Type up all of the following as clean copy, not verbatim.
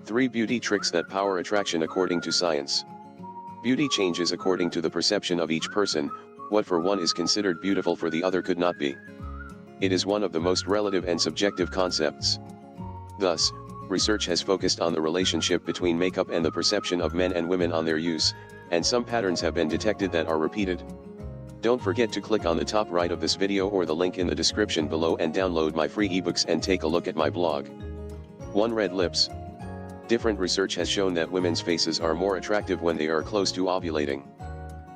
3 Beauty Tricks that Power Attraction according to science. Beauty changes according to the perception of each person. What for one is considered beautiful for the other could not be. It is one of the most relative and subjective concepts. Thus, research has focused on the relationship between makeup and the perception of men and women on their use, and some patterns have been detected that are repeated. Don't forget to click on the top right of this video or the link in the description below and download my free ebooks and take a look at my blog. 1. Red lips. Different research has shown that women's faces are more attractive when they are close to ovulating.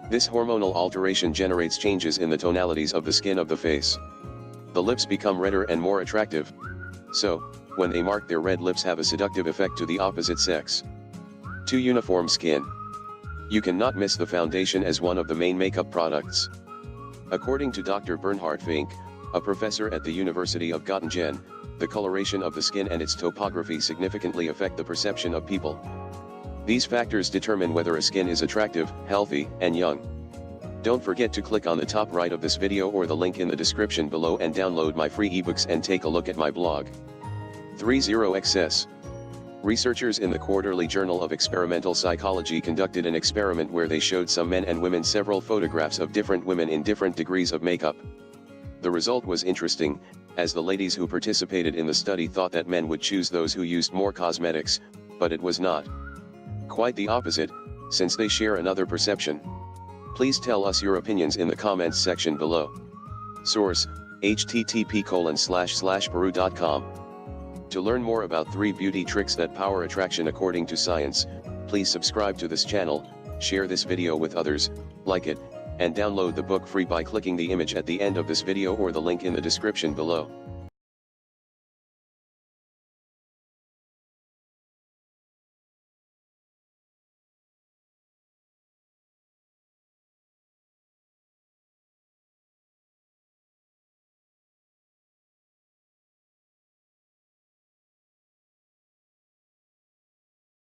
This hormonal alteration generates changes in the tonalities of the skin of the face. The lips become redder and more attractive. So, when they mark, their red lips have a seductive effect to the opposite sex. 2. Uniform skin. You cannot miss the foundation as one of the main makeup products. According to Dr. Bernhard Fink, a professor at the University of Göttingen, the coloration of the skin and its topography significantly affect the perception of people. These factors determine whether a skin is attractive, healthy, and young. Don't forget to click on the top right of this video or the link in the description below and download my free ebooks and take a look at my blog. 3. Zero excess. Researchers in the Quarterly Journal of Experimental Psychology conducted an experiment where they showed some men and women several photographs of different women in different degrees of makeup. The result was interesting, as the ladies who participated in the study thought that men would choose those who used more cosmetics, but it was not. Quite the opposite, since they share another perception. Please tell us your opinions in the comments section below. Source: http://peru.com. To learn more about 3 beauty tricks that power attraction according to science, please subscribe to this channel, share this video with others, like it, and download the book free by clicking the image at the end of this video or the link in the description below.